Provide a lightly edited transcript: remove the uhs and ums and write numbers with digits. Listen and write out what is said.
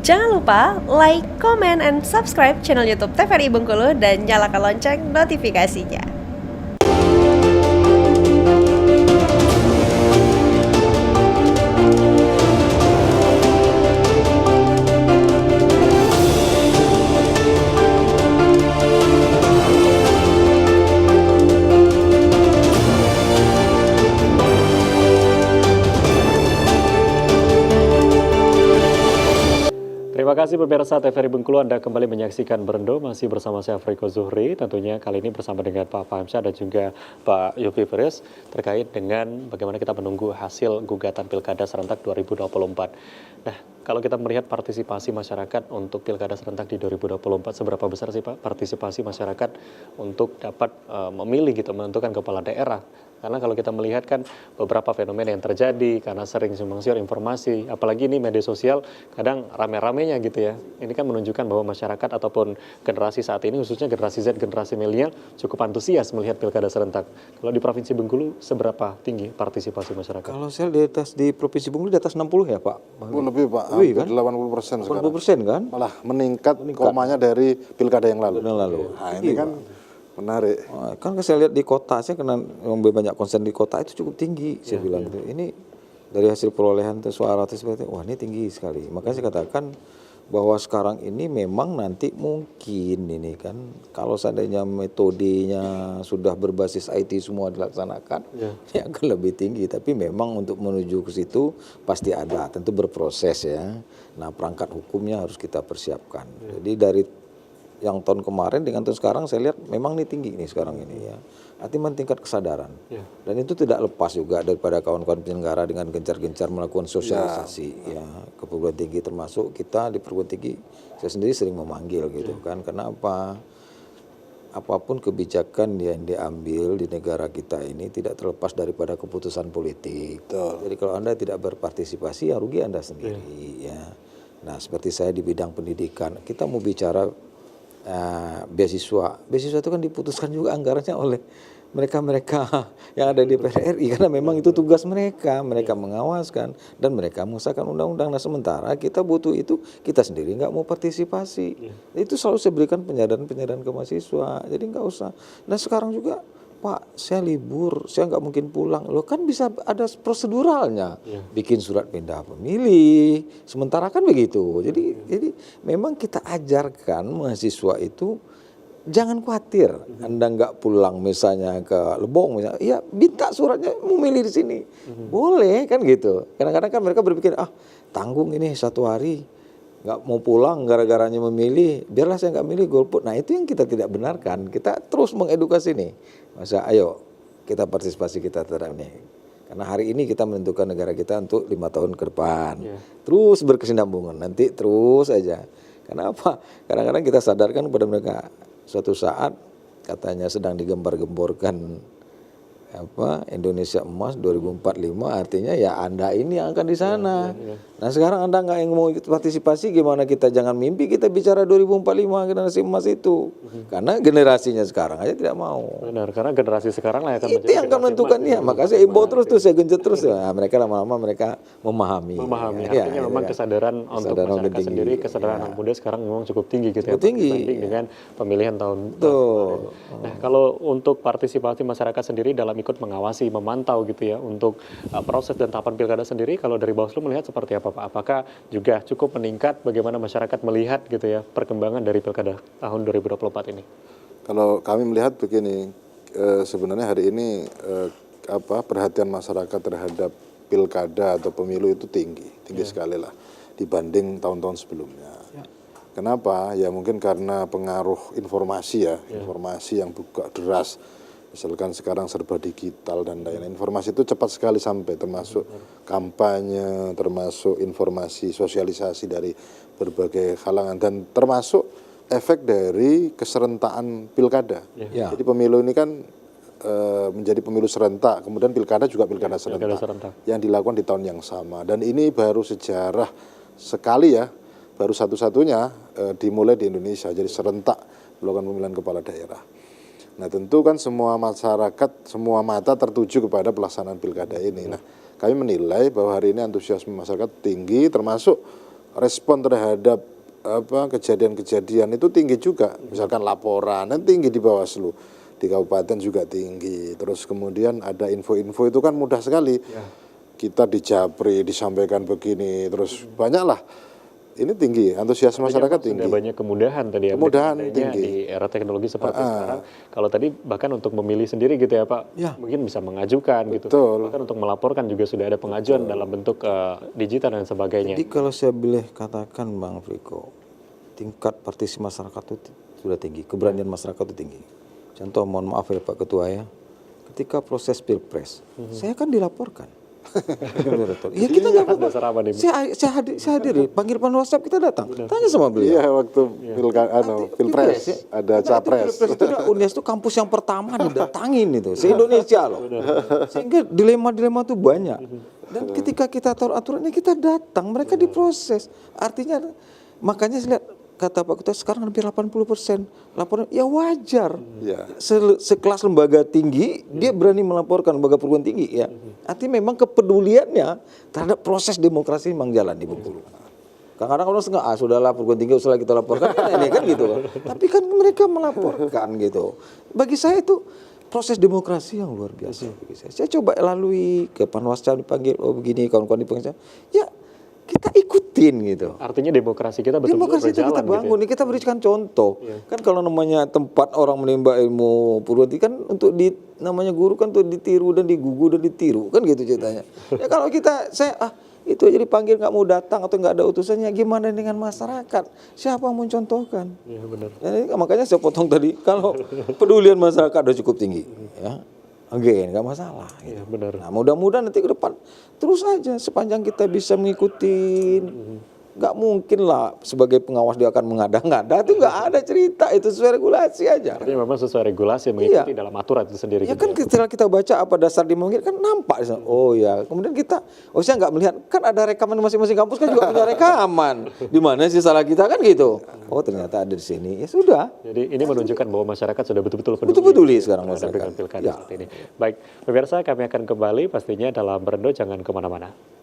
Jangan lupa like, comment, and subscribe channel YouTube TVRI Bengkulu dan nyalakan lonceng notifikasinya. Terima kasih pemirsa TVRI Bengkulu, Anda kembali menyaksikan Berendo, masih bersama saya Afriko Zuhri, tentunya kali ini bersama dengan Pak Fahamsyah dan juga Pak Yofi Faris terkait dengan bagaimana kita menunggu hasil gugatan Pilkada Serentak 2024. Nah, kalau kita melihat partisipasi masyarakat untuk Pilkada Serentak di 2024, seberapa besar sih Pak partisipasi masyarakat untuk dapat memilih gitu, menentukan kepala daerah? Karena kalau kita melihat kan beberapa fenomena yang terjadi karena sering simpang siur informasi, apalagi ini media sosial kadang rame-ramenya gitu ya. Ini kan menunjukkan bahwa masyarakat ataupun generasi saat ini, khususnya generasi Z, generasi milenial cukup antusias melihat Pilkada Serentak. Kalau di Provinsi Bengkulu seberapa tinggi partisipasi masyarakat? Kalau saya di Provinsi Bengkulu di atas 60 ya Pak? Lebih Pak, Lebih, kan? 80% sekarang. 80% kan? Malah meningkat komanya dari Pilkada yang lalu. Nah, ini kan menarik. Kan saya lihat di kota, saya kena lebih banyak konsen di kota itu cukup tinggi, saya bilang itu. Ini dari hasil perolehan suara itu seperti, wah ini tinggi sekali. Makanya saya katakan bahwa sekarang ini memang nanti mungkin ini kan, kalau seandainya metodenya sudah berbasis IT semua dilaksanakan, ya akan lebih tinggi. Tapi memang untuk menuju ke situ pasti ada, tentu berproses ya. Nah perangkat hukumnya harus kita persiapkan. Jadi dari yang tahun kemarin dengan tahun sekarang saya lihat memang ini tinggi nih sekarang ini ya. Artinya tingkat kesadaran. Dan itu tidak lepas juga daripada kawan-kawan penyelenggara dengan gencar-gencar melakukan sosialisasi ya ke perguruan tinggi, termasuk kita di perguruan tinggi saya sendiri sering memanggil gitu kan. Karena apa? Apapun kebijakan yang diambil di negara kita ini tidak terlepas daripada keputusan politik. Jadi kalau Anda tidak berpartisipasi ya rugi Anda sendiri ya. Nah, seperti saya di bidang pendidikan, kita mau bicara beasiswa itu kan diputuskan juga anggarannya oleh mereka yang ada di DPR RI karena memang itu tugas mereka mengawaskan dan mereka mengesahkan undang-undang. Nah sementara kita butuh itu, kita sendiri nggak mau partisipasi. Itu selalu saya berikan penyadaran ke mahasiswa, jadi nggak usah. Nah sekarang juga Pak, saya libur, saya nggak mungkin pulang. Loh kan bisa ada proseduralnya, bikin surat pindah pemilih. Sementara kan begitu. Jadi memang kita ajarkan mahasiswa itu jangan khawatir. Anda nggak pulang misalnya ke Lebong, misalnya, ya minta suratnya mau milih di sini, boleh kan gitu. Kadang-kadang kan mereka berpikir tanggung ini 1 hari. Nggak mau pulang gara-garanya memilih, biarlah saya nggak milih golput. Nah itu yang kita tidak benarkan. Kita terus mengedukasi nih, masa ayo kita partisipasi kita terhadap ini. Karena hari ini kita menentukan negara kita untuk 5 tahun ke depan. Terus berkesinambungan, nanti terus aja. Karena apa? Kadang-kadang kita sadarkan kepada mereka, suatu saat katanya sedang digembar-gemborkan Indonesia Emas 2045, artinya ya Anda ini yang akan di sana. Nah sekarang Anda nggak yang mau partisipasi, gimana kita jangan mimpi kita bicara 2045 generasi emas itu. Karena generasinya sekarang aja tidak mau. Benar, karena generasi sekarang lah yang akan itu yang akan menentukan ya. Makanya saya imbau terus tuh, saya genjot terus ya. Mereka lama-lama mereka memahami. Artinya memang kesadaran untuk masyarakat sendiri, kesadaran anak muda sekarang memang cukup tinggi gitu ya, dibanding dengan pemilihan tahun. Nah kalau untuk partisipasi masyarakat sendiri dalam ikut mengawasi, memantau gitu ya untuk proses dan tahapan pilkada sendiri, kalau dari Bawaslu melihat seperti apa Pak? Apakah juga cukup meningkat, bagaimana masyarakat melihat gitu ya perkembangan dari pilkada tahun 2024 ini? Kalau kami melihat begini, sebenarnya hari ini perhatian masyarakat terhadap pilkada atau pemilu itu tinggi sekali lah dibanding tahun-tahun sebelumnya. Kenapa? Ya mungkin karena pengaruh informasi informasi yang buka deras. Misalkan sekarang serba digital dan lain-lain, informasi itu cepat sekali sampai, termasuk kampanye, termasuk informasi sosialisasi dari berbagai kalangan, dan termasuk efek dari keserentaan pilkada. Jadi pemilu ini kan menjadi pemilu serentak, kemudian pilkada juga pilkada serentak yang dilakukan di tahun yang sama. Dan ini baru sejarah sekali ya, baru satu-satunya dimulai di Indonesia, jadi serentak melakukan pemilihan kepala daerah. Nah tentu kan semua masyarakat, semua mata tertuju kepada pelaksanaan pilkada ini. Nah kami menilai bahwa hari ini antusiasme masyarakat tinggi, termasuk respon terhadap kejadian-kejadian itu tinggi juga. Misalkan laporan tinggi di Bawaslu, di kabupaten juga tinggi. Terus kemudian ada info-info itu kan mudah sekali. Kita dijapri, disampaikan begini, terus banyaklah. Ini tinggi, antusias masyarakat tinggi. Sudah banyak kemudahan tadi ya. Kemudahan adanya tinggi. Di era teknologi seperti sekarang. Kalau tadi bahkan untuk memilih sendiri gitu ya Pak, mungkin bisa mengajukan gitu. Betul. Bahkan untuk melaporkan juga sudah ada pengajuan dalam bentuk digital dan sebagainya. Jadi kalau saya boleh katakan Bang Friko, tingkat partisipasi masyarakat itu sudah tinggi, keberanian masyarakat itu tinggi. Contoh, mohon maaf ya Pak Ketua ya, ketika proses pilpres, saya kan dilaporkan. Ya kita nggak apa-apa. Dasar apa nih? Saya hadir, panggil WhatsApp kita datang, tanya sama beliau. Iya, waktu pilpres ada capres. Pilpres itu UNES itu kampus yang pertama didatangin itu, se-Indonesia loh. Sehingga dilema-dilema itu banyak. Dan ketika kita tahu aturannya kita datang, mereka diproses. Artinya makanya saya lihat kata Pak Ketua sekarang hampir 80% laporan ya wajar. Sekelas lembaga tinggi dia berani melaporkan, lembaga perguruan tinggi ya. Artinya memang kepeduliannya terhadap proses demokrasi memang jalan di Bengkulu. Kadang-kadang orang setengah sudahlah perguruan tinggi usahlah kita laporkan ini kan gitu. Tapi kan mereka melaporkan gitu. Bagi saya itu proses demokrasi yang luar biasa bagi saya. Saya coba lalui ke Panwascam dipanggil, oh begini kawan-kawan dipanggil. Ya kita ikutin gitu. Artinya demokrasi kita betul-betul Demokrasi itu berjalan kita bangun, gitu ya? kita berikan contoh. Kan kalau namanya tempat orang menimba ilmu perguruan tinggi kan untuk namanya guru kan untuk ditiru dan digugu dan ditiru kan gitu ceritanya. Ya kalau saya itu aja dipanggil nggak mau datang atau nggak ada utusannya, gimana dengan masyarakat? Siapa yang mau contohkan? Iya benar. Jadi, makanya saya potong tadi kalau pedulian masyarakat udah cukup tinggi, ya. Nggak masalah. Gitu. Iya benar. Nah, mudah-mudahan nanti ke depan terus aja sepanjang kita bisa mengikuti. Nggak mungkin lah sebagai pengawas dia akan mengada-ngada, itu nggak ada cerita, itu sesuai regulasi aja. Artinya memang sesuai regulasi mengikuti dalam aturan itu sendiri. Ya gitu kan setelah kita baca apa dasar dimungkinkan kan nampak. Oh ya, kemudian kita, saya nggak melihat, kan ada rekaman masing-masing kampus kan juga punya rekaman. Di mana sih salah kita kan gitu. Oh ternyata ada di sini, ya sudah. Jadi ini menunjukkan bahwa masyarakat sudah betul-betul Peduli sekarang terhadap masyarakat. dengan pilkada seperti ini. Baik, pemirsa kami akan kembali pastinya dalam Berendo, jangan kemana-mana.